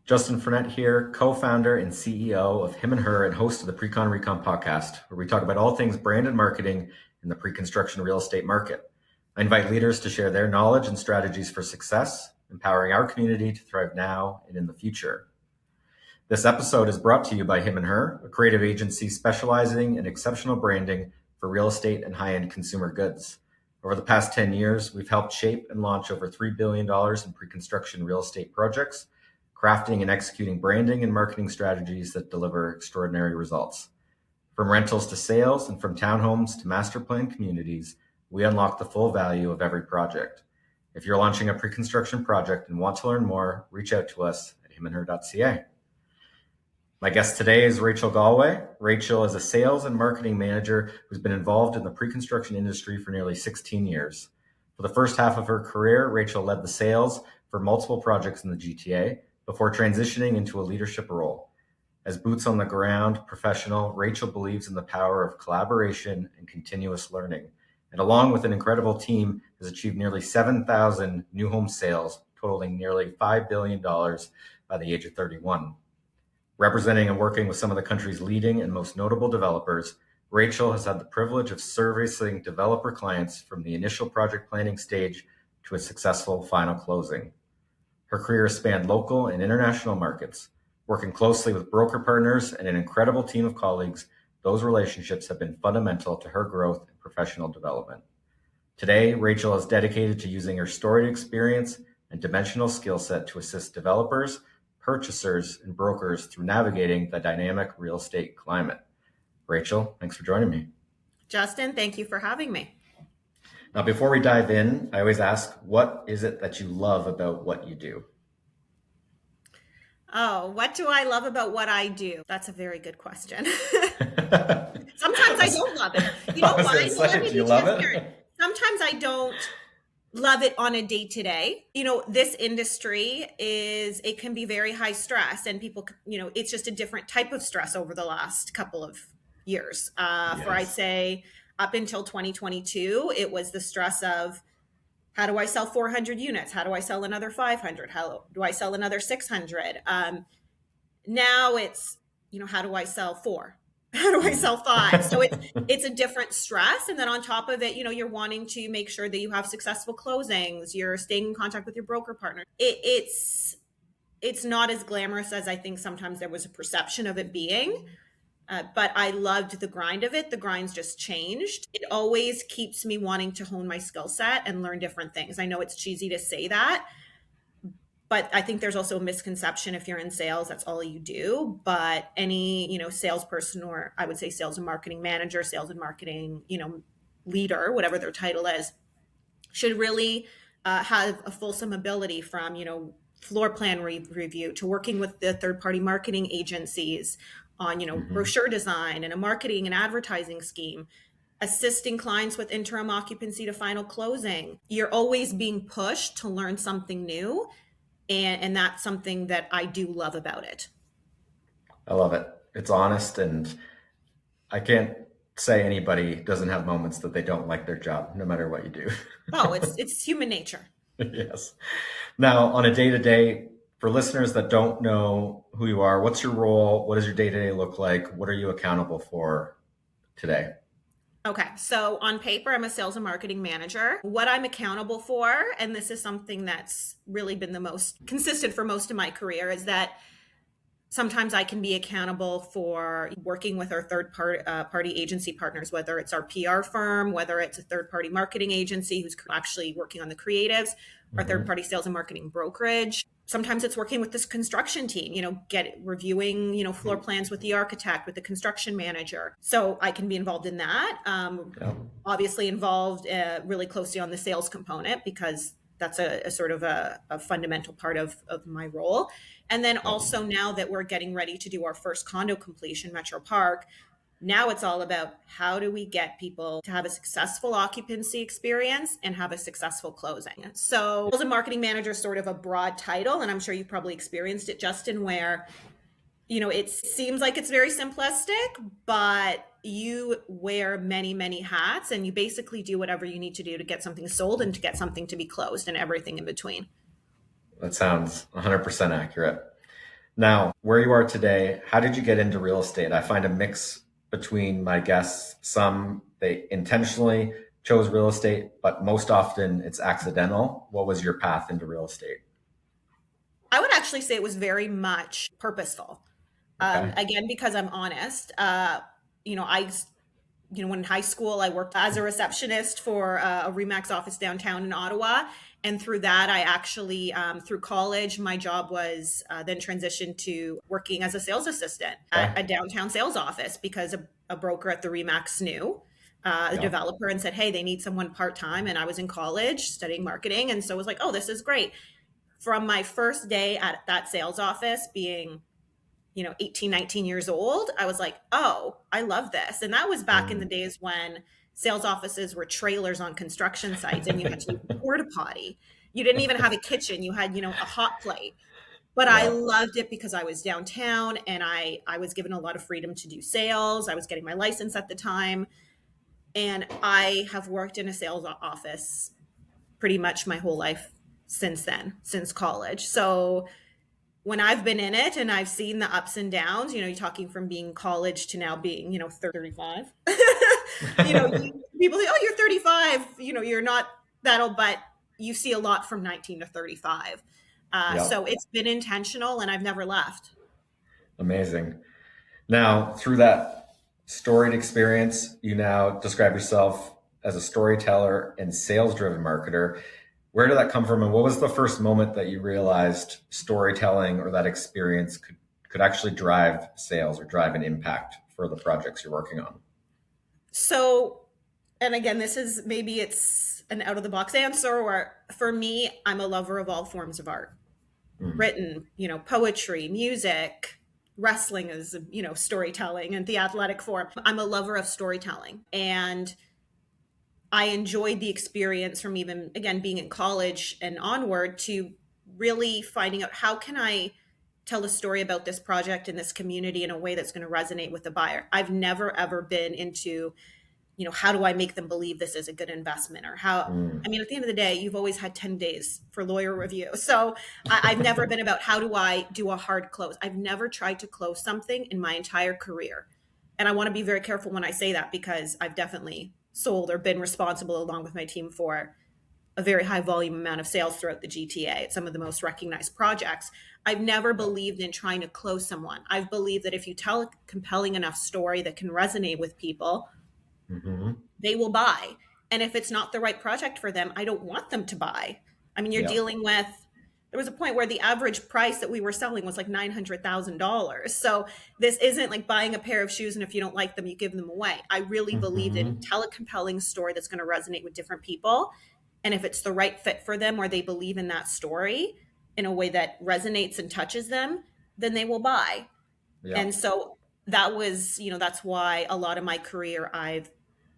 Justin Frenette here, co-founder and CEO of Him and Her and host of the Pre-Con Recon Podcast, where we talk about all things brand and marketing in the pre-construction real estate market. I invite leaders to share their knowledge and strategies for success, empowering our community to thrive now and in the future. This episode is brought to you by Him and Her, a creative agency specializing in exceptional branding for real estate and high-end consumer goods. Over the past 10 years, we've helped shape and launch over $3 billion in pre-construction real estate projects, crafting and executing branding and marketing strategies that deliver extraordinary results. From rentals to sales and from townhomes to master plan communities, we unlock the full value of every project. If you're launching a pre-construction project and want to learn more, reach out to us at himandher.ca. My guest today is Rachel Galway. Rachel is a sales and marketing manager who's been involved in the pre-construction industry for nearly 16 years. For the first half of her career, Rachel led the sales for multiple projects in the GTA, before transitioning into a leadership role. As boots on the ground professional, Rachel believes in the power of collaboration and continuous learning, and along with an incredible team, has achieved nearly 7,000 new home sales, totaling nearly $5 billion by the age of 31. Representing and working with some of the country's leading and most notable developers, Rachel has had the privilege of servicing developer clients from the initial project planning stage to a successful final closing. Her career spanned local and international markets. Working closely with broker partners and an incredible team of colleagues, those relationships have been fundamental to her growth and professional development. Today, Rachel is dedicated to using her storied experience and dimensional skill set to assist developers, purchasers, and brokers through navigating the dynamic real estate climate. Rachel, thanks for joining me. Justin, thank you for having me. Now, before we dive in, I always ask, what is it that you love about what you do? Oh, what do I love about what I do? That's a very good question. Sometimes I don't love it. You know why? Do you love it? Sometimes I don't love it on a day-to-day. You know, this industry it can be very high stress, and people, it's just a different type of stress over the last couple of years. For I'd say up until 2022, it was the stress of, how do I sell 400 units? How do I sell another 500? How do I sell another 600? Now it's, how do I sell 4? How do I sell 5? So it's a different stress. And then on top of it, you're wanting to make sure that you have successful closings. You're staying in contact with your broker partner. It's not as glamorous as I think sometimes there was a perception of it being. But I loved the grind of it. The grind's just changed. It always keeps me wanting to hone my skill set and learn different things. I know it's cheesy to say that, but I think there's also a misconception if you're in sales, that's all you do. But any, salesperson, or I would say sales and marketing manager, sales and marketing, leader, whatever their title is, should really have a fulsome ability from, floor plan review to working with the third-party marketing agencies on, brochure design and a marketing and advertising scheme, assisting clients with interim occupancy to final closing. You're always being pushed to learn something new. And that's something that I do love about it. I love it. It's honest. And I can't say anybody doesn't have moments that they don't like their job, no matter what you do. Oh, it's human nature. Yes. Now, on a day-to-day, for listeners that don't know who you are, what's your role? What does your day-to-day look like? What are you accountable for today? Okay, so on paper, I'm a sales and marketing manager. What I'm accountable for, and this is something that's really been the most consistent for most of my career, is that sometimes I can be accountable for working with our third-party agency partners, whether it's our PR firm, whether it's a third-party marketing agency who's actually working on the creatives, our third-party sales and marketing brokerage. Sometimes it's working with this construction team, reviewing, floor plans with the architect, with the construction manager. So I can be involved in that. Obviously involved really closely on the sales component, because that's a sort of a fundamental part of my role. And then also, now that we're getting ready to do our first condo completion, Metro Park, now it's all about how do we get people to have a successful occupancy experience and have a successful closing. So sales and marketing manager is sort of a broad title, and I'm sure you've probably experienced it, Justin, where, it seems like it's very simplistic, but you wear many, many hats, and you basically do whatever you need to do to get something sold and to get something to be closed and everything in between. That sounds 100% accurate. Now, where you are today, how did you get into real estate? I find a mix between my guests. Some, they intentionally chose real estate, but most often it's accidental. What was your path into real estate? I would actually say it was very much purposeful. Okay. Again, because I'm honest, you know, I, when in high school, I worked as a receptionist for a Remax office downtown in Ottawa. And through that, I actually, through college, my job was then transitioned to working as a sales assistant at a downtown sales office because a broker at the Remax knew a developer and said, hey, they need someone part-time. And I was in college studying marketing. And so I was like, oh, this is great. From my first day at that sales office being 18, 19 years old, I was like, oh, I love this. And that was back in the days when sales offices were trailers on construction sites and you had to use a porta potty. You didn't even have a kitchen. You had, a hot plate. But I loved it because I was downtown and I was given a lot of freedom to do sales. I was getting my license at the time. And I have worked in a sales office pretty much my whole life since then, since college. So when I've been in it and I've seen the ups and downs, you're talking from being college to now being, 35. People say, oh, you're 35, you're not that old, but you see a lot from 19 to 35. So it's been intentional and I've never left. Amazing. Now, through that storied experience, you now describe yourself as a storyteller and sales-driven marketer. Where did that come from? And what was the first moment that you realized storytelling or that experience could actually drive sales or drive an impact for the projects you're working on? So, and again, maybe it's an out of the box answer, or for me, I'm a lover of all forms of art. Written, poetry, music, wrestling is, storytelling and the athletic form. I'm a lover of storytelling. And I enjoyed the experience from even, again, being in college and onward to really finding out how can I tell a story about this project in this community in a way that's going to resonate with the buyer. I've never, ever been into, how do I make them believe this is a good investment or how, at the end of the day, you've always had 10 days for lawyer review. So I've never been about how do I do a hard close. I've never tried to close something in my entire career. And I want to be very careful when I say that because I've definitely sold or been responsible along with my team for a very high volume amount of sales throughout the GTA at some of the most recognized projects. I've never believed in trying to close someone. I've believed that if you tell a compelling enough story that can resonate with people, they will buy. And if it's not the right project for them, I don't want them to buy. You're dealing with, there was a point where the average price that we were selling was like $900,000. So this isn't like buying a pair of shoes and if you don't like them, you give them away. I really believed in tell a compelling story that's going to resonate with different people. And if it's the right fit for them or they believe in that story in a way that resonates and touches them, then they will buy. And so that was, that's why a lot of my career I've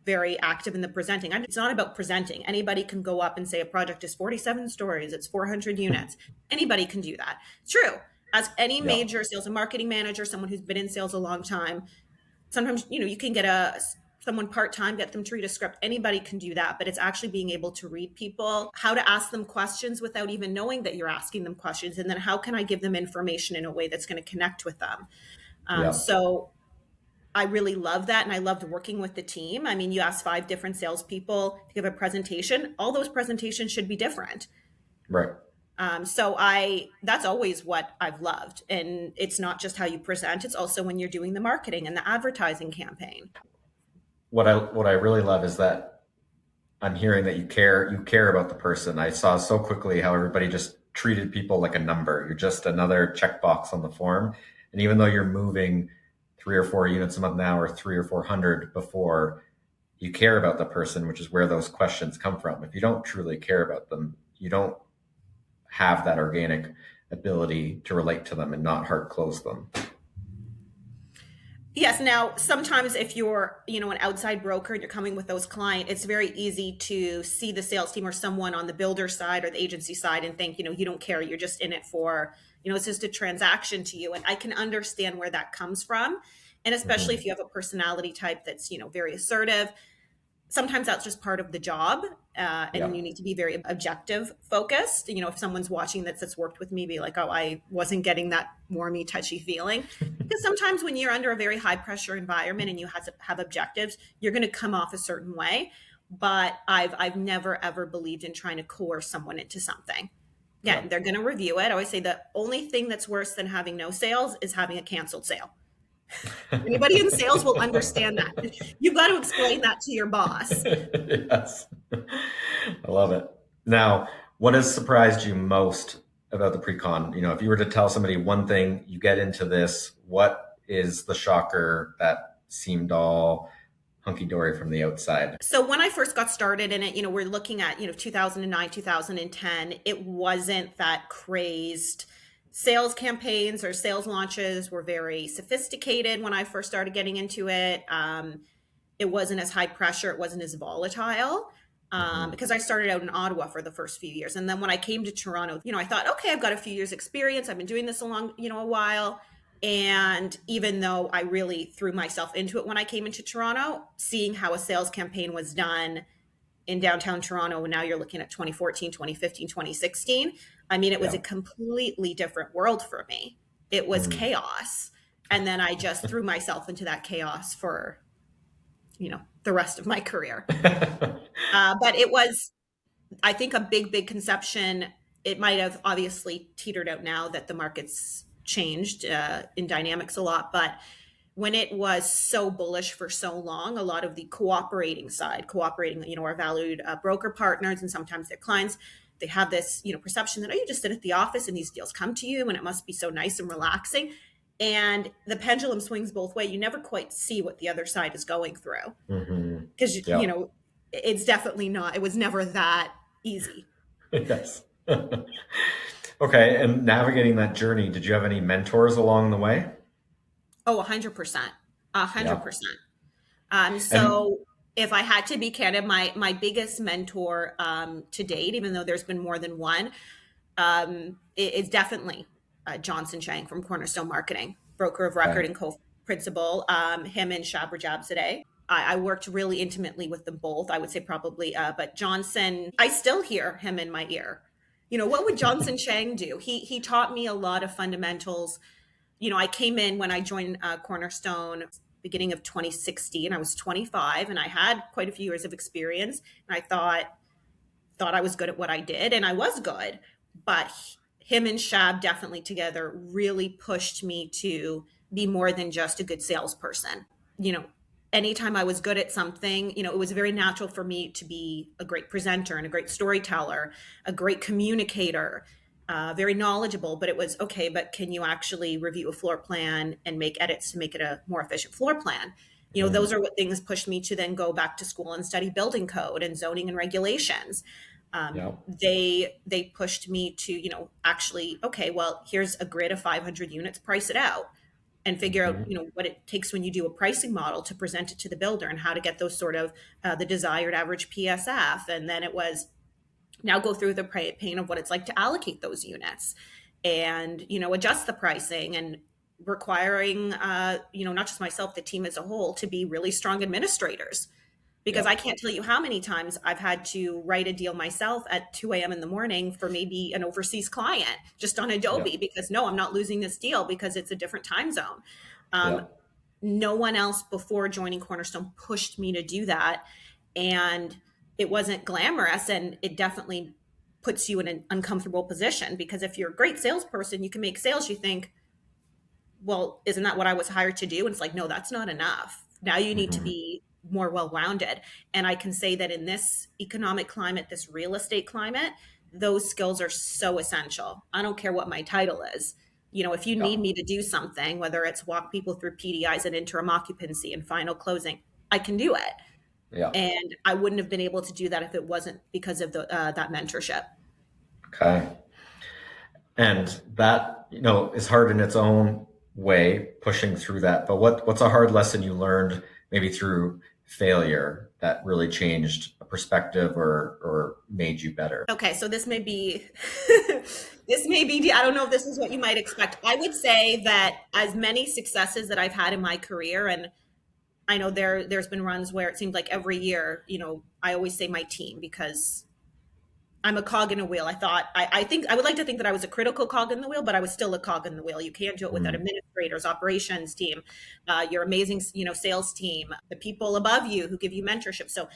very active in the presenting. It's not about presenting. Anybody can go up and say a project is 47 stories, it's 400 units. Anybody can do that. It's true. As any major sales and marketing manager, someone who's been in sales a long time, sometimes, you can get someone part-time, get them to read a script. Anybody can do that, but it's actually being able to read people, how to ask them questions without even knowing that you're asking them questions. And then how can I give them information in a way that's going to connect with them? So I really love that. And I loved working with the team. You ask 5 different salespeople to give a presentation. All those presentations should be different. Right. So that's always what I've loved. And it's not just how you present. It's also when you're doing the marketing and the advertising campaign. What I really love is that I'm hearing that you care about the person. I saw so quickly how everybody just treated people like a number. You're just another checkbox on the form. And even though you're moving 3 or 4 units a month now, or 300 or 400 before, you care about the person, which is where those questions come from. If you don't truly care about them, you don't have that organic ability to relate to them and not hard close them. Yes. Now, sometimes if you're, an outside broker and you're coming with those clients, it's very easy to see the sales team or someone on the builder side or the agency side and think, you don't care. You're just in it for, it's just a transaction to you. And I can understand where that comes from. And especially if you have a personality type that's, very assertive. sometimes that's just part of the job. And you need to be very objective focused. If someone's watching that's worked with me, be like, oh, I wasn't getting that warmy, touchy feeling. Because sometimes when you're under a very high pressure environment and you have to have objectives, you're going to come off a certain way. But I've never, ever believed in trying to coerce someone into something. Again, they're going to review it. I always say the only thing that's worse than having no sales is having a canceled sale. Anybody in sales will understand that. You've got to explain that to your boss. Yes. I love it. Now, what has surprised you most about the pre-con? If you were to tell somebody one thing, you get into this, what is the shocker that seemed all hunky-dory from the outside? So when I first got started in it, we're looking at, 2009, 2010, it wasn't that crazed. Sales campaigns or sales launches were very sophisticated when I first started getting into it. It wasn't as high pressure. It wasn't as volatile because I started out in Ottawa for the first few years. And then when I came to Toronto, I thought, okay, I've got a few years experience. I've been doing this a while. And even though I really threw myself into it when I came into Toronto, seeing how a sales campaign was done in downtown Toronto, and now you're looking at 2014, 2015, 2016. I mean, it was a completely different world for me. It was chaos. And then I just threw myself into that chaos for, the rest of my career. But it was, I think, a big conception. It might have obviously teetered out now that the market's changed in dynamics a lot. But when it was so bullish for so long, a lot of the cooperating, our valued broker partners and sometimes their clients, they have this, perception that, you just sit at the office and these deals come to you and it must be so nice and relaxing. And the pendulum swings both ways. You never quite see what the other side is going through because, it's definitely not, it was never that easy. Yes. Okay. And navigating that journey, did you have any mentors along the way? Oh, 100%. 100%. So if I had to be candid, my biggest mentor to date, even though there's been more than one, is definitely Johnson Chang from Cornerstone Marketing, broker of record and co-principal. Him and Shab Rajabzadeh. I worked really intimately with them both. I would say probably, but Johnson, I still hear him in my ear. What would Johnson Chang do? He taught me a lot of fundamentals. I came in when I joined Cornerstone beginning of 2016. I was 25 and I had quite a few years of experience. And I thought I was good at what I did, and I was good. But him and Shab definitely together really pushed me to be more than just a good salesperson. Anytime I was good at something, it was very natural for me to be a great presenter and a great storyteller, a great communicator, very knowledgeable. But it was, okay, but can you actually review a floor plan and make edits to make it a more efficient floor plan? Those are what things pushed me to then go back to school and study building code and zoning and regulations. They pushed me to, actually, okay, well, here's a grid of 500 units, price it out. And figure out, what it takes when you do a pricing model to present it to the builder and how to get those sort of the desired average PSF. And then it was now go through the pain of what it's like to allocate those units and, adjust the pricing and requiring, not just myself, the team as a whole to be really strong administrators. Because I can't tell you how many times I've had to write a deal myself at 2 a.m. in the morning for maybe an overseas client just on Adobe because no, I'm not losing this deal because it's a different time zone. No one else before joining Cornerstone pushed me to do that. And it wasn't glamorous, and it definitely puts you in an uncomfortable position because if you're a great salesperson, you can make sales, you think, well, isn't that what I was hired to do? And it's like, no, that's not enough. Now you need to be more well-rounded. And I can say that in this economic climate, this real estate climate, those skills are so essential. I don't care what my title is. If you need me to do something, whether it's walk people through PDIs and interim occupancy and final closing, I can do it. Yeah. And I wouldn't have been able to do that if it wasn't because of that mentorship. Okay. And that, is hard in its own way, pushing through that. But what's a hard lesson you learned maybe through failure that really changed a perspective or made you better? Okay, so this may be, I don't know if this is what you might expect. I would say that as many successes that I've had in my career, and I know there's been runs where it seemed like every year, I always say my team because I'm a cog in a wheel. I think I would like to think that I was a critical cog in the wheel, but I was still a cog in the wheel. You can't do it without administrators, operations team, your amazing, sales team, the people above you who give you mentorship. So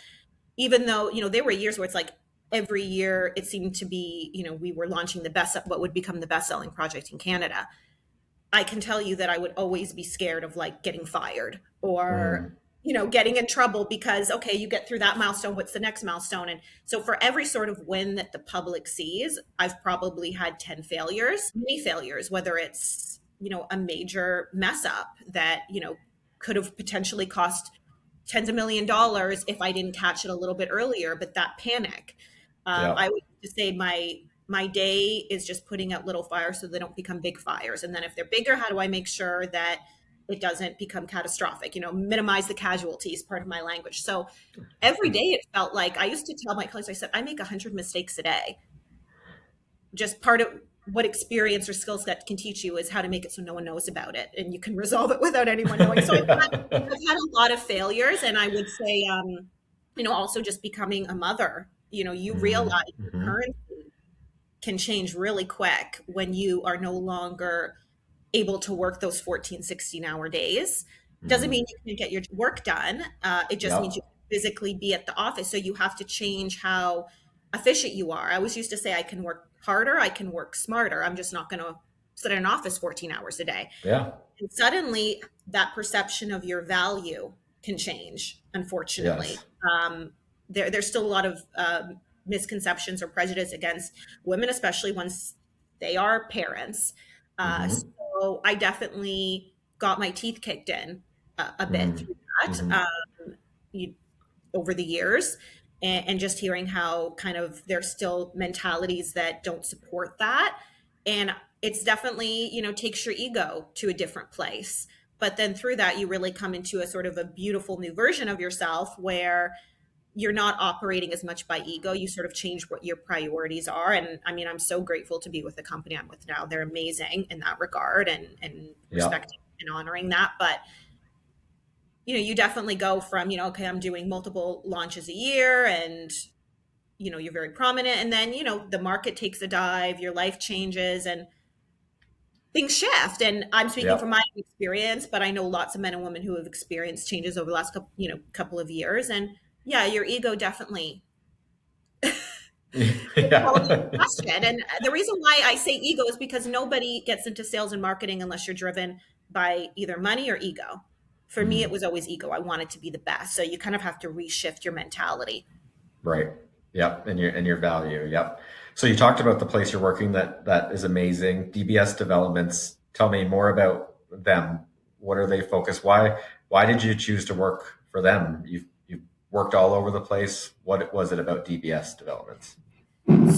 even though, there were years where it's like every year it seemed to be, we were launching what would become the best selling project in Canada. I can tell you that I would always be scared of like getting fired or, getting in trouble because, okay, you get through that milestone. What's the next milestone? And so for every sort of win that the public sees, I've probably had 10 failures, many failures, whether it's, a major mess up that, could have potentially cost tens of $1 million if I didn't catch it a little bit earlier, but that panic. I would just say my day is just putting out little fires so they don't become big fires. And then if they're bigger, how do I make sure that it doesn't become catastrophic? Minimize the casualties, part of my language. So every day it felt like I used to tell my colleagues, I said, I make 100 mistakes a day. Just part of what experience or skill set can teach you is how to make it so no one knows about it and you can resolve it without anyone knowing. So I've had a lot of failures. And I would say, also just becoming a mother, you realize the currency can change really quick when you are no longer able to work those 14, 16-hour days. Doesn't mean you can get your work done. It just means you can physically be at the office. So you have to change how efficient you are. I always used to say I can work harder, I can work smarter. I'm just not going to sit in an office 14 hours a day. Yeah. And suddenly that perception of your value can change, unfortunately. Yes. There's still a lot of misconceptions or prejudice against women, especially once they are parents. So I definitely got my teeth kicked in a bit through that over the years. And just hearing how kind of there's still mentalities that don't support that. And it's definitely, takes your ego to a different place. But then through that, you really come into a sort of a beautiful new version of yourself where you're not operating as much by ego. You sort of change what your priorities are. And I mean, I'm so grateful to be with the company I'm with now. They're amazing in that regard and respecting and honoring that. But you definitely go from, okay, I'm doing multiple launches a year and, you're very prominent. And then, the market takes a dive, your life changes and things shift. And I'm speaking from my experience, but I know lots of men and women who have experienced changes over the last couple of years. And your ego definitely question. And the reason why I say ego is because nobody gets into sales and marketing unless you're driven by either money or ego. For me, it was always ego. I wanted to be the best. So you kind of have to reshift your mentality. Right. Yep. And your value. Yep. So you talked about the place you're working that is amazing. DBS Developments. Tell me more about them. What are they focused? Why did you choose to work for them? You've worked all over the place. What was it about DBS Developments?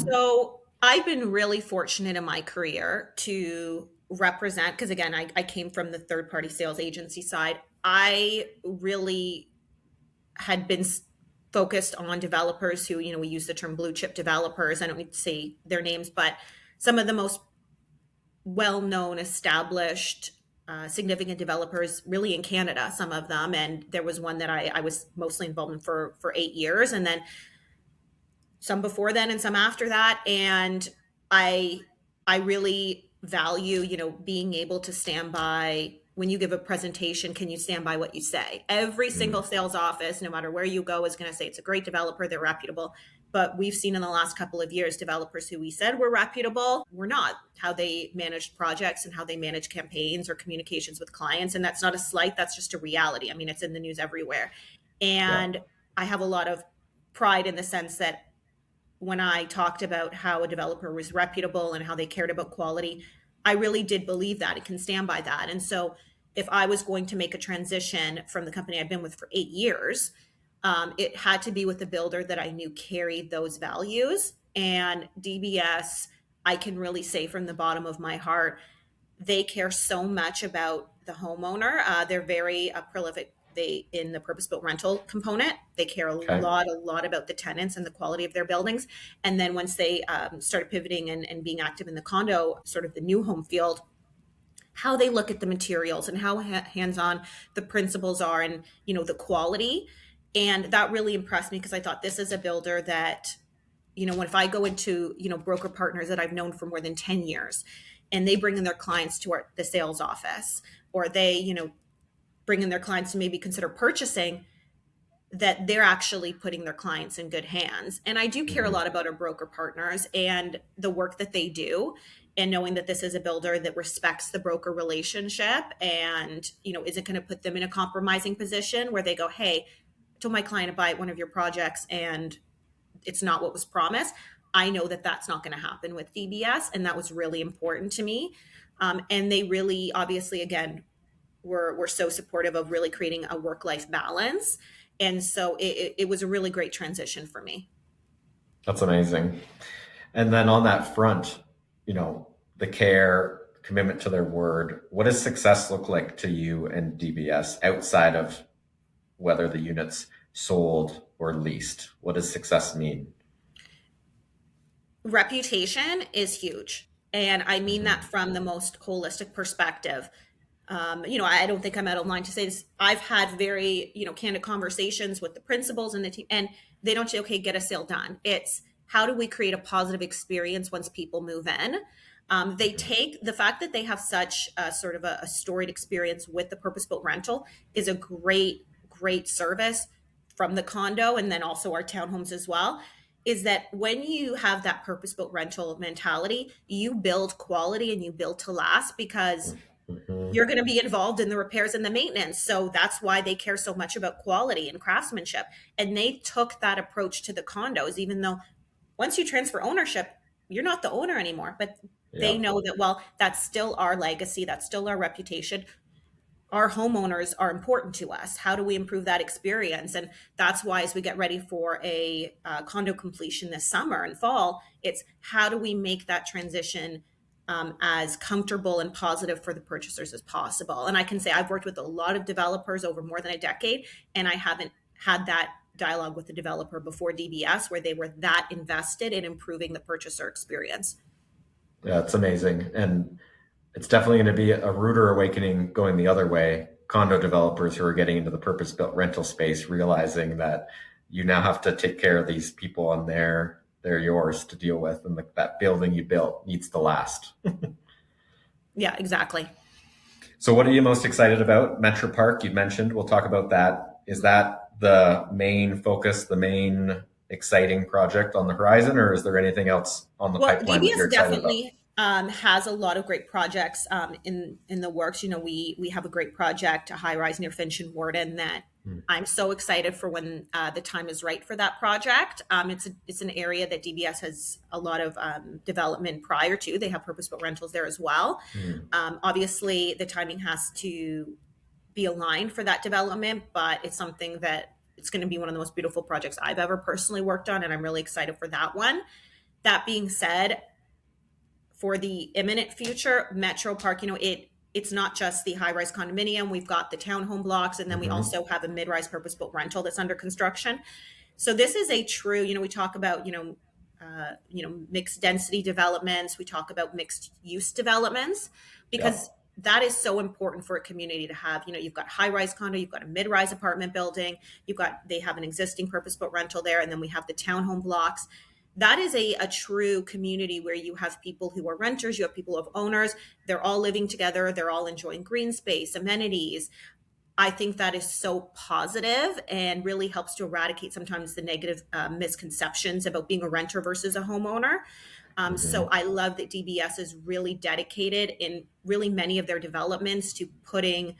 So I've been really fortunate in my career to represent, because again, I came from the third-party sales agency side. I really had been focused on developers who, we use the term blue chip developers. I don't need to say their names, but some of the most well-known, established, significant developers really in Canada, some of them. And there was one that I was mostly involved in for 8 years, and then some before then and some after that. And I really value, being able to stand by when you give a presentation, can you stand by what you say? Every single sales office, no matter where you go, is going to say it's a great developer, they're reputable. But we've seen in the last couple of years, developers who we said were reputable were not. How they managed projects and how they manage campaigns or communications with clients. And that's not a slight, that's just a reality. I mean, it's in the news everywhere. And I have a lot of pride in the sense that when I talked about how a developer was reputable and how they cared about quality, I really did believe that. It can stand by that. And so if I was going to make a transition from the company I've been with for 8 years, it had to be with a builder that I knew carried those values. And DBS, I can really say from the bottom of my heart, they care so much about the homeowner. They're very prolific. In the purpose-built rental component, they care a lot about the tenants and the quality of their buildings. And then once they started pivoting and being active in the condo, sort of the new home field, how they look at the materials and how hands-on the principals are, and the quality. And that really impressed me, because I thought, this is a builder that, if I go into, broker partners that I've known for more than 10 years, and they bring in their clients to the sales office, or they, bring in their clients to maybe consider purchasing, that they're actually putting their clients in good hands. And I do care a lot about our broker partners and the work that they do, and knowing that this is a builder that respects the broker relationship, and, isn't going to put them in a compromising position where they go, hey, I told my client to buy one of your projects and it's not what was promised. I know that that's not going to happen with DBS. And that was really important to me. And they really, obviously, again, were so supportive of really creating a work-life balance. And so it was a really great transition for me. That's amazing. And then on that front, the care, commitment to their word, what does success look like to you and DBS outside of whether the unit's sold or leased? What does success mean? Reputation is huge. And I mean that from the most holistic perspective. I don't think I'm out of line to say this. I've had very, candid conversations with the principals and the team, and they don't say, okay, get a sale done. It's, how do we create a positive experience once people move in? They take the fact that they have such a sort of a storied experience with the purpose-built rental is a great, great service from the condo, and then also our townhomes as well, is that when you have that purpose-built rental mentality, you build quality and you build to last, because you're going to be involved in the repairs and the maintenance. So that's why they care so much about quality and craftsmanship. And they took that approach to the condos, even though once you transfer ownership, you're not the owner anymore. But they know that, well, that's still our legacy. That's still our reputation. Our homeowners are important to us. How do we improve that experience? And that's why, as we get ready for a condo completion this summer and fall, it's how do we make that transition as comfortable and positive for the purchasers as possible. And I can say I've worked with a lot of developers over more than a decade, and I haven't had that dialogue with the developer before DBS where they were that invested in improving the purchaser experience. Yeah, it's amazing. And it's definitely going to be a ruder awakening going the other way. Condo developers who are getting into the purpose-built rental space, realizing that you now have to take care of these people, and they're yours to deal with, and that building you built needs to last. Yeah, exactly. So what are you most excited about? Metro Park, you mentioned. We'll talk about that. Is that the main focus, the main exciting project on the horizon, or is there anything else on the pipeline that you're excited about? DBS definitely has a lot of great projects in the works. We have a great project, a high-rise near Finch and Warden, that I'm so excited for when the time is right for that project. It's an area that DBS has a lot of development prior to. They have purpose-built rentals there as well. Obviously, the timing has to be aligned for that development, but it's something that it's going to be one of the most beautiful projects I've ever personally worked on, and I'm really excited for that one. That being said, for the imminent future, Metro Park, it's not just the high-rise condominium. We've got the townhome blocks, and then we also have a mid-rise purpose-built rental that's under construction. So this is a true, we talk about, mixed density developments. We talk about mixed use developments, because that is so important for a community to have. You've got high-rise condo, you've got a mid-rise apartment building, they have an existing purpose-built rental there, and then we have the townhome blocks. That is a true community where you have people who are renters, you have people who have owners, they're all living together, they're all enjoying green space, amenities. I think that is so positive and really helps to eradicate sometimes the negative misconceptions about being a renter versus a homeowner. So I love that DBS is really dedicated in really many of their developments to putting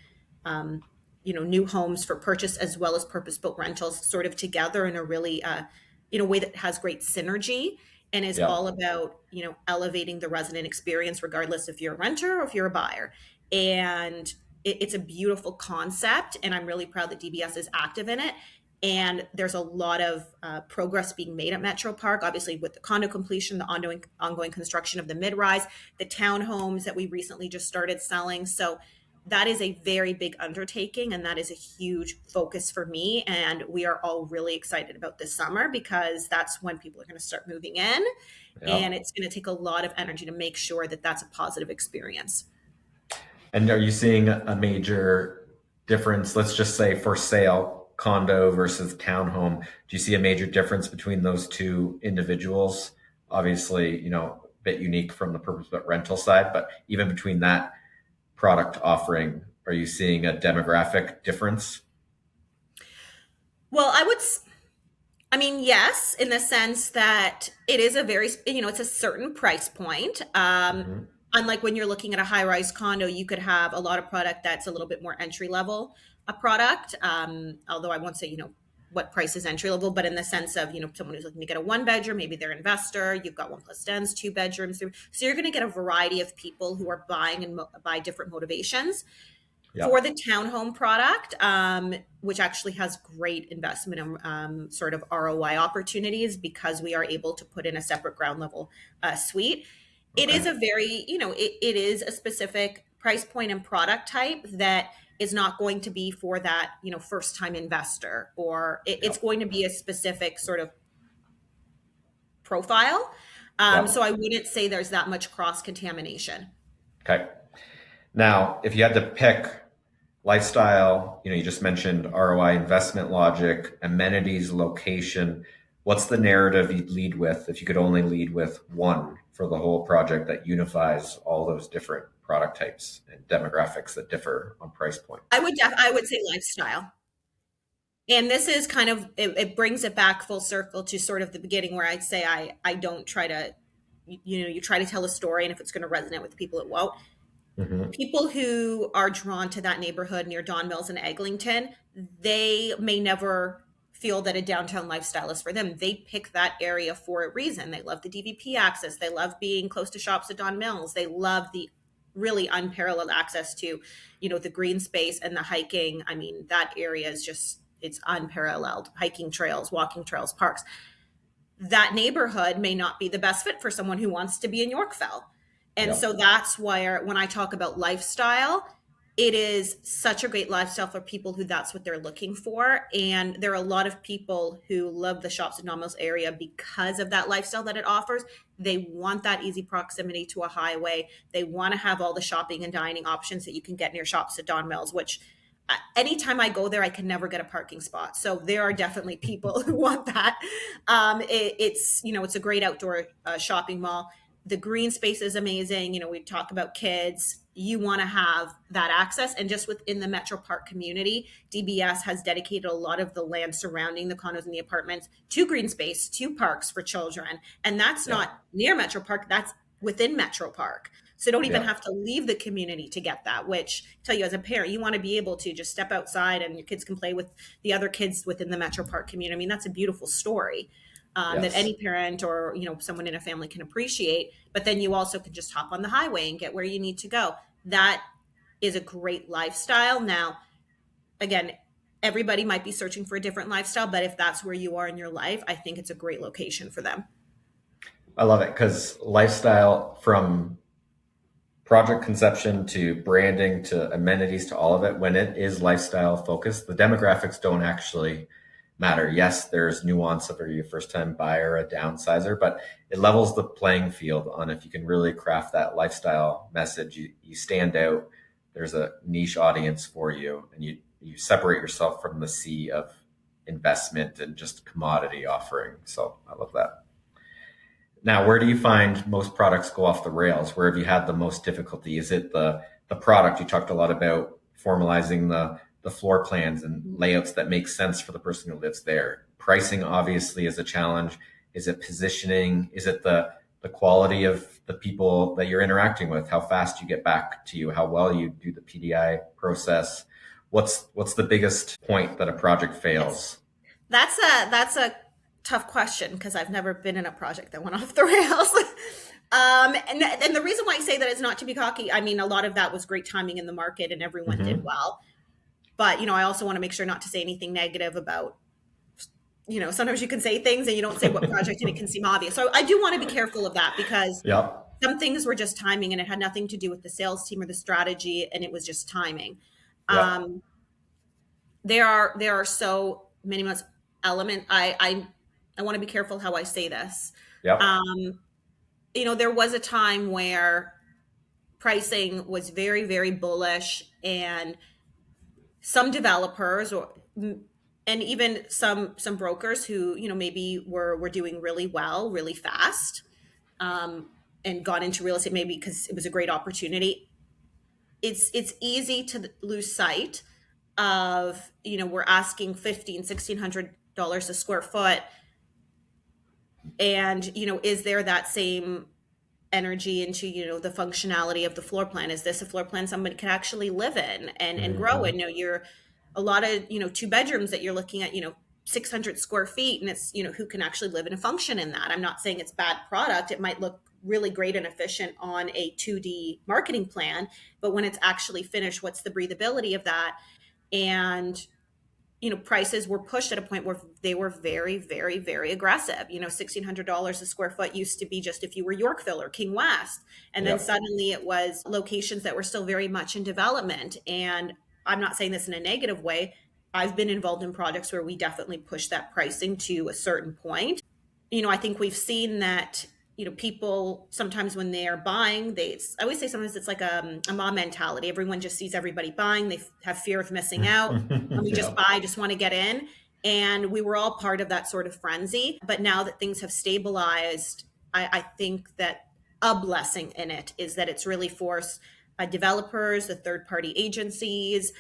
new homes for purchase as well as purpose-built rentals sort of together in a really in a way that has great synergy and is all about, elevating the resident experience, regardless if you're a renter or if you're a buyer. And it's a beautiful concept, and I'm really proud that DBS is active in it. And there's a lot of progress being made at Metro Park, obviously with the condo completion, the ongoing construction of the mid-rise, the townhomes that we recently just started selling. So that is a very big undertaking, and that is a huge focus for me. And we are all really excited about this summer, because that's when people are going to start moving in, and it's going to take a lot of energy to make sure that that's a positive experience. And are you seeing a major difference, let's just say for sale, condo versus townhome? Do you see a major difference between those two individuals? Obviously, a bit unique from the purpose-built rental side, but even between that product offering, are you seeing a demographic difference? Well, yes, in the sense that it is a very, it's a certain price point. Hmm. Unlike when you're looking at a high-rise condo, you could have a lot of product that's a little bit more entry level, a product. Although I won't say, what price is entry level, but in the sense of, someone who's looking to get a one bedroom, maybe they're an investor, you've got 1+10s, 2 bedrooms. So you're going to get a variety of people who are buying and by different motivations. Yeah. For the townhome product, which actually has great investment and sort of ROI opportunities because we are able to put in a separate ground level suite. It Okay. is a very, it is a specific price point and product type that is not going to be for that, first time investor, or it's Yep. going to be a specific sort of profile. Yep. So I wouldn't say there's that much cross contamination. Okay. Now, if you had to pick lifestyle, you just mentioned ROI, investment logic, amenities, location. What's the narrative you'd lead with if you could only lead with one for the whole project that unifies all those different product types and demographics that differ on price point? I would say lifestyle. And this is kind of, it brings it back full circle to sort of the beginning where I'd say I don't try to, you try to tell a story, and if it's going to resonate with the people, it won't. Hmm. People who are drawn to that neighborhood near Don Mills and Eglinton, they may never feel that a downtown lifestyle is for them. They pick that area for a reason. They love the DVP access. They love being close to shops at Don Mills. They love the really unparalleled access to, the green space and the hiking. I mean, that area is just, it's unparalleled. Hiking trails, walking trails, parks. That neighborhood may not be the best fit for someone who wants to be in Yorkville. And Yep. so that's where, when I talk about lifestyle, it is such a great lifestyle for people who that's what they're looking for. And there are a lot of people who love the shops in Don Mills area because of that lifestyle that it offers. They want that easy proximity to a highway. They want to have all the shopping and dining options that you can get near shops at Don Mills, which anytime I go there, I can never get a parking spot. So there are definitely people who want that. It's a great outdoor shopping mall. The green space is amazing. We talk about kids. You want to have that access. And just within the Metro Park community, DBS has dedicated a lot of the land surrounding the condos and the apartments to green space, to parks for children. And that's Yeah. not near Metro Park, that's within Metro Park. So don't even Yeah. have to leave the community to get that, which I tell you, as a parent, you want to be able to just step outside and your kids can play with the other kids within the Metro Park community. I mean, that's a beautiful story. That Yes. any parent or someone in a family can appreciate. But then you also can just hop on the highway and get where you need to go. That is a great lifestyle. Now, again, everybody might be searching for a different lifestyle, but if that's where you are in your life, I think it's a great location for them. I love it because lifestyle, from project conception to branding to amenities to all of it, when it is lifestyle focused, the demographics don't actually matter. Yes, there's nuance of, are you a first time buyer, a downsizer, but it levels the playing field on if you can really craft that lifestyle message. You stand out. There's a niche audience for you, and you separate yourself from the sea of investment and just commodity offering. So I love that. Now, where do you find most products go off the rails? Where have you had the most difficulty? Is it the product? You talked a lot about formalizing the floor plans and layouts that make sense for the person who lives there. Pricing obviously is a challenge. Is it positioning? Is it the quality of the people that you're interacting with? How fast you get back to you? How well you do the PDI process? What's the biggest point that a project fails? That's a tough question because I've never been in a project that went off the rails. And the reason why I say that is not to be cocky. I mean, a lot of that was great timing in the market and everyone did Hmm. well. But, I also want to make sure not to say anything negative about, sometimes you can say things and you don't say what project and it can seem obvious. So I do want to be careful of that because Yep. some things were just timing and it had nothing to do with the sales team or the strategy, and it was just timing. Yep. Um, there are so many months element. I want to be careful how I say this. Yep. Um, there was a time where pricing was very, very bullish, and some developers and even some brokers who, maybe were doing really well, really fast, and got into real estate maybe because it was a great opportunity. It's easy to lose sight of, we're asking $1,500-$1,600 a square foot, and is there that same energy into the functionality of the floor plan? Is this a floor plan somebody can actually live in and grow in? You're a lot of 2 bedrooms that you're looking at 600 square feet, and it's who can actually live and function in that. I'm not saying it's bad product. It might look really great and efficient on a 2D marketing plan, but when it's actually finished, what's the breathability of that? And prices were pushed at a point where they were very, very, very aggressive. $1,600 a square foot used to be just if you were Yorkville or King West. And then suddenly it was locations that were still very much in development. And I'm not saying this in a negative way. I've been involved in projects where we definitely push that pricing to a certain point. I think we've seen that people sometimes when they are buying, I always say sometimes it's like a mob mentality. Everyone just sees everybody buying. They have fear of missing out. Let me just buy, just want to get in. And we were all part of that sort of frenzy. But now that things have stabilized, I think that a blessing in it is that it's really forced developers, the third-party agencies,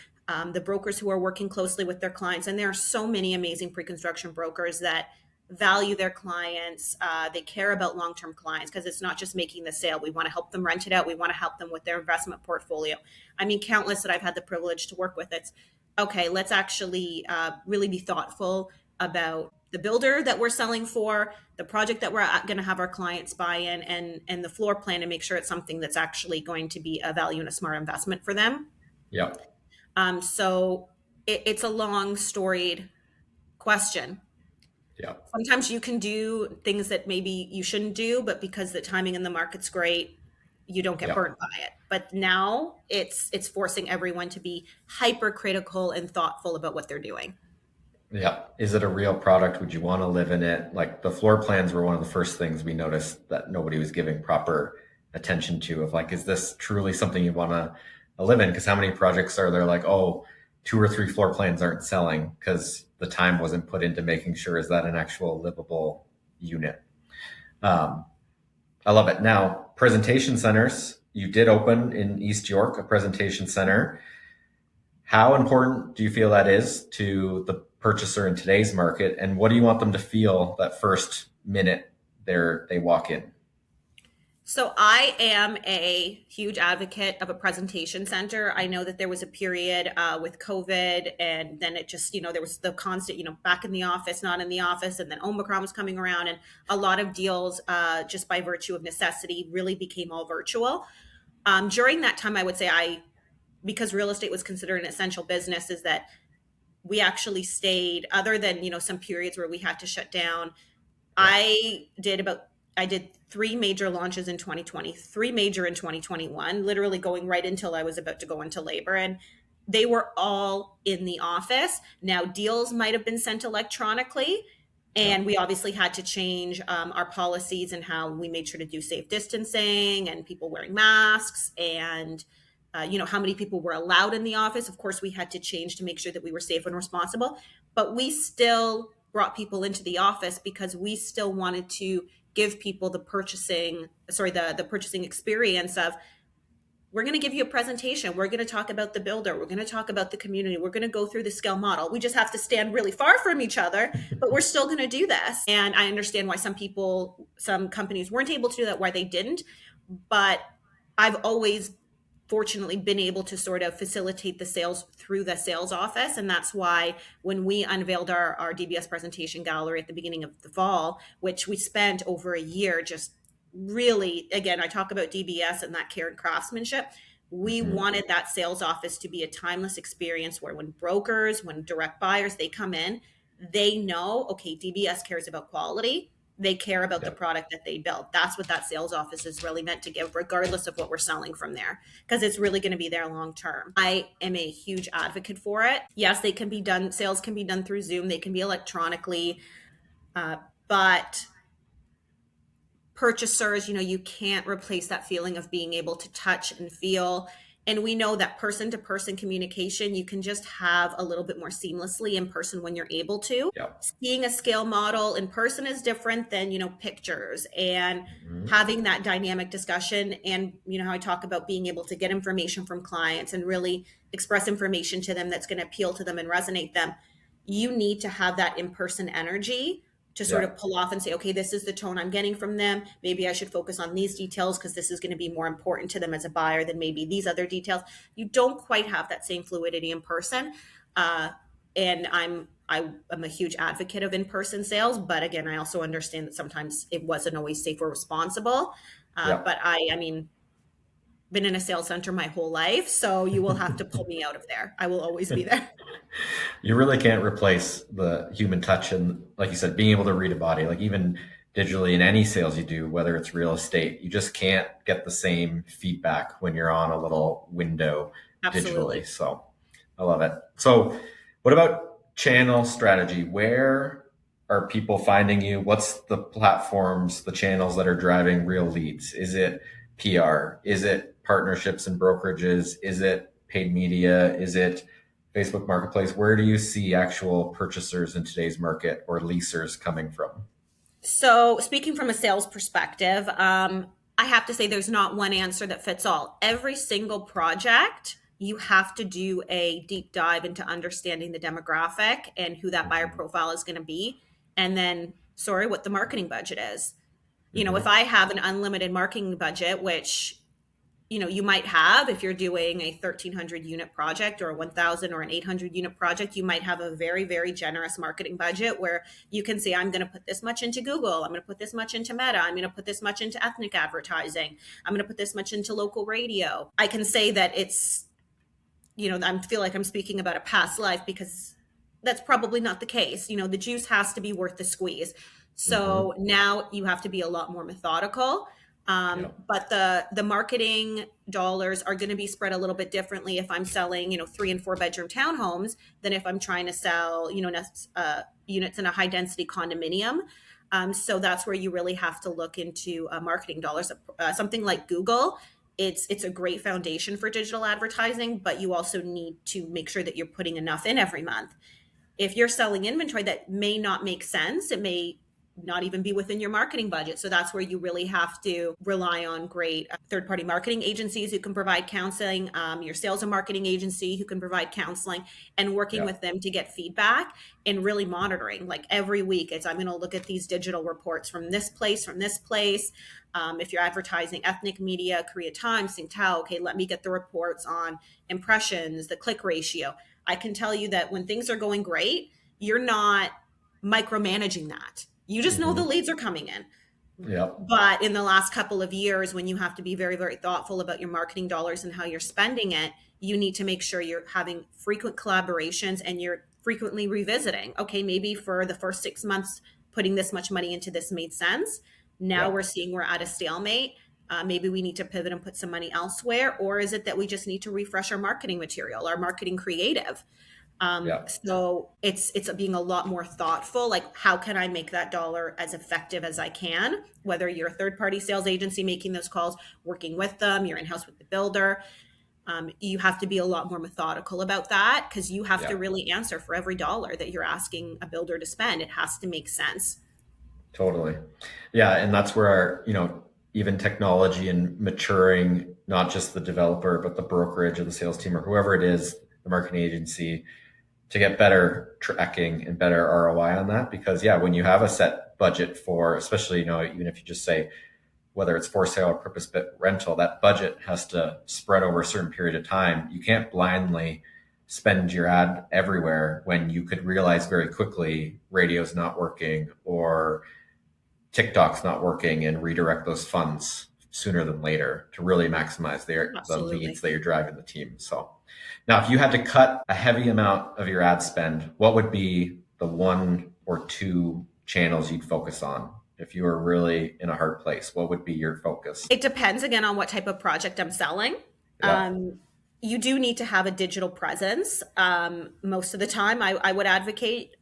the brokers who are working closely with their clients. And there are so many amazing pre-construction brokers that value their clients. They care about long-term clients because it's not just making the sale. We want to help them rent it out. We want to help them with their investment portfolio. I mean, countless that I've had the privilege to work with. It's okay. Let's actually really be thoughtful about the builder that we're selling for, the project that we're going to have our clients buy in, and the floor plan, and make sure it's something that's actually going to be a value and a smart investment for them. Yeah. So it's a long storied question. Yeah. Sometimes you can do things that maybe you shouldn't do, but because the timing in the market's great, you don't get burnt by it. But now it's forcing everyone to be hypercritical and thoughtful about what they're doing. Yeah. Is it a real product? Would you want to live in it? Like the floor plans were one of the first things we noticed that nobody was giving proper attention to, of like, is this truly something you want to live in? Because how many projects are there like, 2 or 3 floor plans aren't selling because the time wasn't put into making sure, is that an actual livable unit? I love it. Now, presentation centers, you did open in East York, a presentation center. How important do you feel that is to the purchaser in today's market? And what do you want them to feel that first minute they walk in? So I am a huge advocate of a presentation center. I know that there was a period with COVID, and then it just, there was the constant, back in the office, not in the office, and then Omicron was coming around, and a lot of deals, just by virtue of necessity, really became all virtual. During that time, I would say because real estate was considered an essential business, is that we actually stayed, other than, some periods where we had to shut down. I did 3 major launches in 2020, 3 major in 2021, literally going right until I was about to go into labor. And they were all in the office. Now, deals might have been sent electronically, and we obviously had to change our policies and how we made sure to do safe distancing and people wearing masks, and how many people were allowed in the office. Of course, we had to change to make sure that we were safe and responsible, but we still brought people into the office because we still wanted to give people the purchasing experience of, we're going to give you a presentation. We're going to talk about the builder. We're going to talk about the community. We're going to go through the scale model. We just have to stand really far from each other, but we're still going to do this. And I understand why some companies weren't able to do that, why they didn't. But I've always fortunately been able to sort of facilitate the sales through the sales office. And that's why when we unveiled our DBS presentation gallery at the beginning of the fall, which we spent over a year just really, again, I talk about DBS and that care and craftsmanship. We wanted that sales office to be a timeless experience where when direct buyers, they come in, they know, okay, DBS cares about quality. They care about the product that they build. That's what that sales office is really meant to give, regardless of what we're selling from there, because it's really going to be there long term. I am a huge advocate for it. Yes, sales can be done through Zoom. They can be electronically, but purchasers, you can't replace that feeling of being able to touch and feel. And we know that person to person communication, you can just have a little bit more seamlessly in person when you're able to. Yeah. Seeing a scale model in person is different than, pictures, and having that dynamic discussion. And, how I talk about being able to get information from clients and really express information to them that's going to appeal to them and resonate them. You need to have that in-person energy to sort of pull off and say, okay, this is the tone I'm getting from them. Maybe I should focus on these details because this is going to be more important to them as a buyer than maybe these other details. You don't quite have that same fluidity in person. And I'm a huge advocate of in-person sales, but again, I also understand that sometimes it wasn't always safe or responsible. But I mean, been in a sales center my whole life, so you will have to pull me out of there. I will always be there. You really can't replace the human touch and, like you said, being able to read a body. Like even digitally in any sales you do, whether it's real estate, you just can't get the same feedback when you're on a little window digitally. So I love it. So what about channel strategy? Where are people finding you? What's the platforms, the channels that are driving real leads? Is it PR? Is it partnerships and brokerages? Is it paid media? Is it Facebook Marketplace? Where do you see actual purchasers in today's market or leasers coming from? So speaking from a sales perspective, I have to say there's not one answer that fits all. Every single project, you have to do a deep dive into understanding the demographic and who that buyer profile is going to be. And then, what the marketing budget is. If I have an unlimited marketing budget, which you might have, if you're doing a 1,300 unit project or a 1,000 or an 800 unit project, you might have a very, very generous marketing budget where you can say, I'm going to put this much into Google. I'm going to put this much into Meta. I'm going to put this much into ethnic advertising. I'm going to put this much into local radio. I can say that it's, I feel like I'm speaking about a past life because that's probably not the case. The juice has to be worth the squeeze. So now you have to be a lot more methodical. But the marketing dollars are going to be spread a little bit differently if I'm selling, 3 and 4 bedroom townhomes than if I'm trying to sell, units in a high density condominium. So that's where you really have to look into marketing dollars. Something like Google, it's a great foundation for digital advertising, but you also need to make sure that you're putting enough in every month. If you're selling inventory that may not make sense, it may not even be within your marketing budget. So that's where you really have to rely on great third-party marketing agencies who can provide counseling, your sales and marketing agency who can provide counseling, and working with them to get feedback and really monitoring. Like every week, I'm going to look at these digital reports from this place. If you're advertising ethnic media, Korea Times, Singtao, okay, let me get the reports on impressions, the click ratio. I can tell you that when things are going great, you're not micromanaging that. You just know the leads are coming in. But in the last couple of years, when you have to be very, very thoughtful about your marketing dollars and how you're spending it, you need to make sure you're having frequent collaborations and you're frequently revisiting. Okay, maybe for the first 6 months, putting this much money into this made sense. Now we're seeing we're at a stalemate. Maybe we need to pivot and put some money elsewhere. Or is it that we just need to refresh our marketing material, our marketing creative? So it's being a lot more thoughtful, like how can I make that dollar as effective as I can, whether you're a third-party sales agency making those calls, working with them, you're in-house with the builder. You have to be a lot more methodical about that because you have to really answer for every dollar that you're asking a builder to spend. It has to make sense. Totally. Yeah. And that's where our, even technology and maturing, not just the developer, but the brokerage or the sales team or whoever it is, the marketing agency, to get better tracking and better ROI on that. Because when you have a set budget for, especially, even if you just say, whether it's for sale or purpose-built rental, that budget has to spread over a certain period of time. You can't blindly spend your ad everywhere when you could realize very quickly radio's not working or TikTok's not working and redirect those funds sooner than later to really maximize the leads that you're driving the team. So now if you had to cut a heavy amount of your ad spend, what would be the 1 or 2 channels you'd focus on? If you were really in a hard place, what would be your focus? It depends again on what type of project I'm selling. You do need to have a digital presence. Most of the time I would advocate.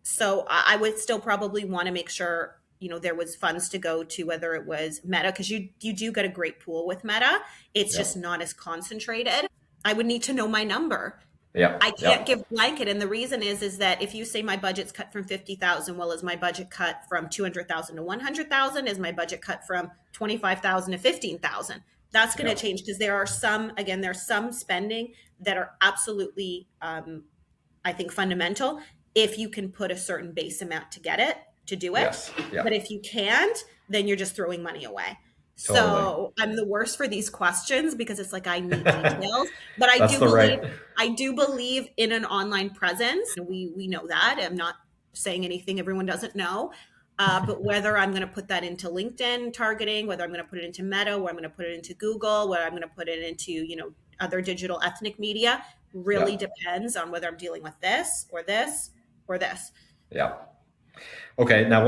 So I would still probably want to make sure there was funds to go to, whether it was Meta, because you do get a great pool with Meta. It's just not as concentrated. I would need to know my number. I can't give blanket. And the reason is that if you say my budget's cut from 50,000, well, is my budget cut from 200,000 to 100,000? Is my budget cut from 25,000 to 15,000? That's going to change, because there's some spending that are absolutely, I think, fundamental if you can put a certain base amount to do it. Yes. Yeah. But if you can't, then you're just throwing money away. Totally. So I'm the worst for these questions, because it's like, I need details, but I do believe in an online presence. We know that. I'm not saying anything everyone doesn't know, but whether I'm going to put that into LinkedIn targeting, whether I'm going to put it into Meta, whether I'm going to put it into Google, whether I'm going to put it into, other digital ethnic media, really depends on whether I'm dealing with this or this or this. Yeah. Okay. Now,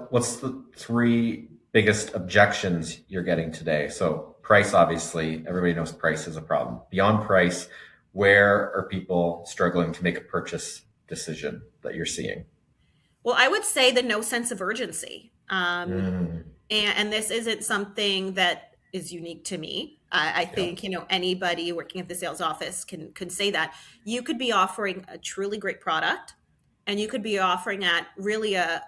what's the 3 biggest objections you're getting today? So price, obviously, everybody knows price is a problem. Beyond price, where are people struggling to make a purchase decision that you're seeing? Well, I would say the no sense of urgency. And this isn't something that is unique to me. I think, anybody working at the sales office can say that. You could be offering a truly great product, and you could be offering at really a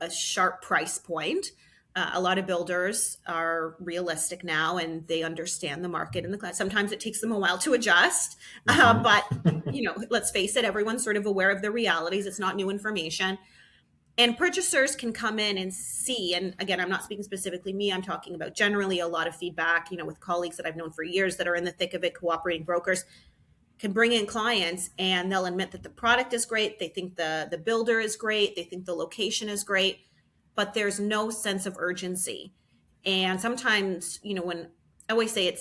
sharp price point. A lot of builders are realistic now, and they understand the market and the class. Sometimes it takes them a while to adjust, but let's face it, everyone's sort of aware of the realities. It's not new information, and purchasers can come in and see. And again, I'm not speaking specifically me. I'm talking about generally a lot of feedback, with colleagues that I've known for years that are in the thick of it, cooperating brokers can bring in clients, and they'll admit that the product is great. They think the builder is great. They think the location is great, but there's no sense of urgency. And sometimes, when I always say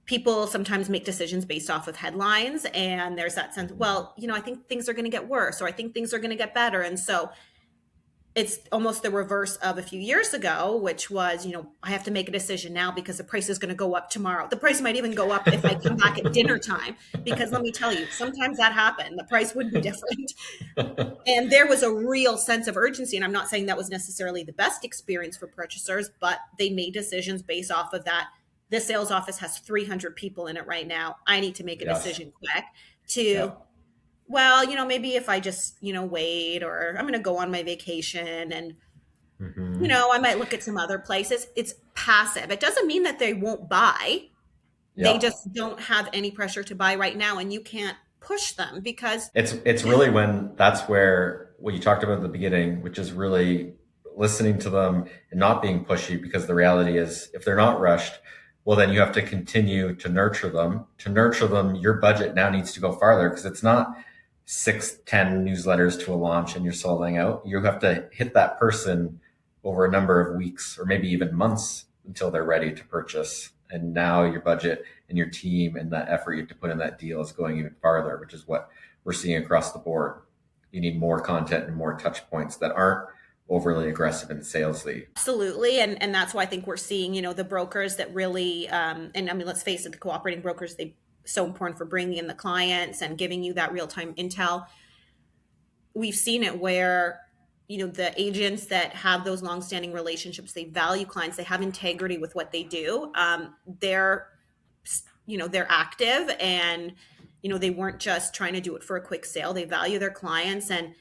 people sometimes make decisions based off of headlines, and there's that sense, well, I think things are going to get worse, or I think things are going to get better. And so it's almost the reverse of a few years ago, which was, I have to make a decision now because the price is going to go up tomorrow. The price might even go up if I come back at dinner time, because let me tell you, sometimes that happened. The price would be different. And there was a real sense of urgency. And I'm not saying that was necessarily the best experience for purchasers, but they made decisions based off of that. This sales office has 300 people in it right now. I need to make a decision quick well, maybe if I just, wait, or I'm going to go on my vacation, and, I might look at some other places. It's passive. It doesn't mean that they won't buy. They just don't have any pressure to buy right now, and you can't push them, because it's really that's where what you talked about at the beginning, which is really listening to them and not being pushy, because the reality is, if they're not rushed, well, then you have to continue to nurture them. To nurture them, your budget now needs to go farther, because it's not 6-10 newsletters to a launch and you're selling out. You have to hit that person over a number of weeks, or maybe even months, until they're ready to purchase. And now your budget and your team and that effort you have to put in that deal is going even farther, which is what we're seeing across the board. You need more content and more touch points that aren't overly aggressive and salesy. Absolutely. And that's why I think we're seeing, the brokers that really, let's face it, the cooperating brokers, they so important for bringing in the clients and giving you that real-time intel. We've seen it where, the agents that have those long-standing relationships, they value clients, they have integrity with what they do. They're active, and, they weren't just trying to do it for a quick sale. They value their clients, and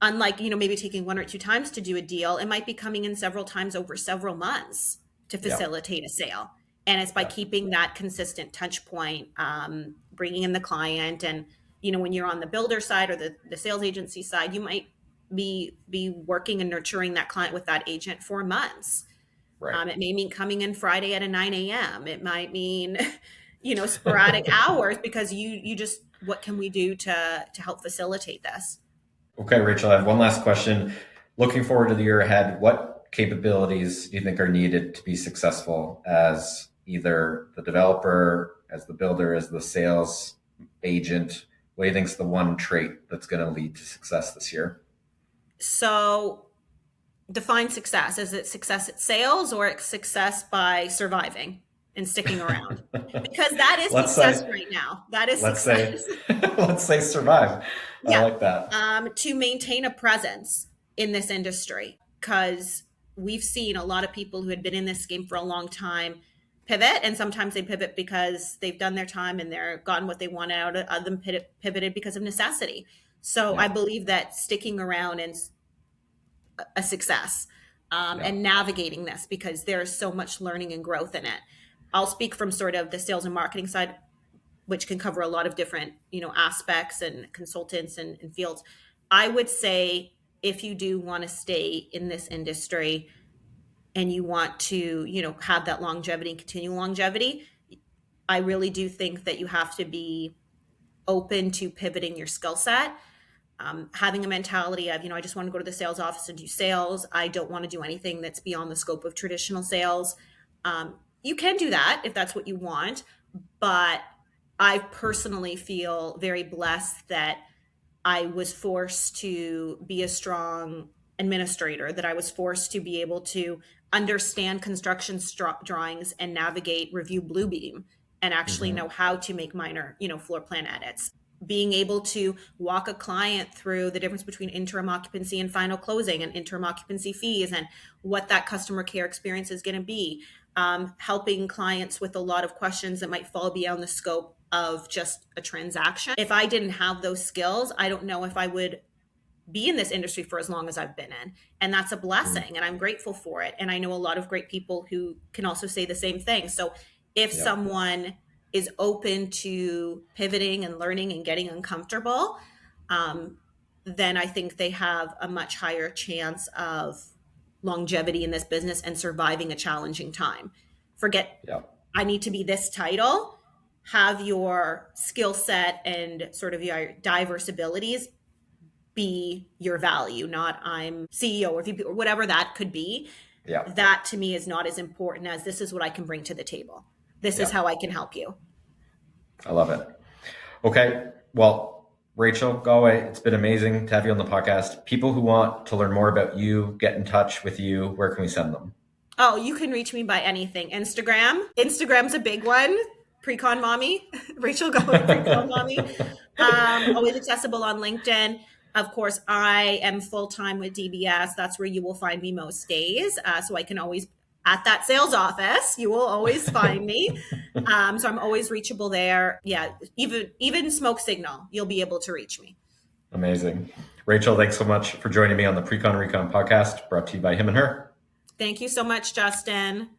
unlike, maybe taking 1 or 2 times to do a deal, it might be coming in several times over several months to facilitate a sale. And it's by keeping that consistent touch point, bringing in the client. And, when you're on the builder side or the sales agency side, you might be working and nurturing that client with that agent for months. Right. It may mean coming in Friday at 9 a.m. It might mean, sporadic hours, because you just, what can we do to help facilitate this? Okay, Rachel, I have one last question. Looking forward to the year ahead, what capabilities do you think are needed to be successful as either the developer, as the builder, as the sales agent? What do you think is the one trait that's going to lead to success this year? So define success. Is it success at sales, or success by surviving and sticking around? Because that is success right now. That is success. Let's say survive. I like that. To maintain a presence in this industry, because we've seen a lot of people who had been in this game for a long time pivot, and sometimes they pivot because they've done their time and they're gotten what they wanted out of them, pivoted because of necessity. So I believe that sticking around is a success, and navigating this, because there's so much learning and growth in it. I'll speak from sort of the sales and marketing side, which can cover a lot of different, aspects and consultants and fields. I would say if you do want to stay in this industry and you want to, have that longevity and continue longevity, I really do think that you have to be open to pivoting your skill set. Having a mentality of, I just want to go to the sales office and do sales. I don't want to do anything that's beyond the scope of traditional sales. You can do that if that's what you want, but I personally feel very blessed that I was forced to be a strong administrator, that I was forced to be able to understand construction drawings and navigate review Bluebeam and actually know how to make minor, floor plan edits. Being able to walk a client through the difference between interim occupancy and final closing and interim occupancy fees and what that customer care experience is going to be. Helping clients with a lot of questions that might fall beyond the scope of just a transaction. If I didn't have those skills, I don't know if I would be in this industry for as long as I've been in. And that's a blessing, and I'm grateful for it. And I know a lot of great people who can also say the same thing. So if someone is open to pivoting and learning and getting uncomfortable, then I think they have a much higher chance of longevity in this business and surviving a challenging time. Forget, I need to be this title. Have your skill set and sort of your diverse abilities be your value, not I'm CEO or VP or whatever that could be. That to me is not as important as this is what I can bring to the table. This is how I can help you. I love it. Okay. Well, Rachel Galway, it's been amazing to have you on the podcast. People who want to learn more about you, get in touch with you, where can we send them? Oh, you can reach me by anything. Instagram's a big one. Pre-Con Mommy, Rachel Galway, Pre-Con Mommy. Always accessible on LinkedIn. Of course, I am full-time with DBS. That's where you will find me most days. So I can always, at that sales office, you will always find me. So I'm always reachable there. Yeah, even smoke signal, you'll be able to reach me. Amazing. Rachel, thanks so much for joining me on the Pre-Con Recon podcast, brought to you by Him and Her. Thank you so much, Justin.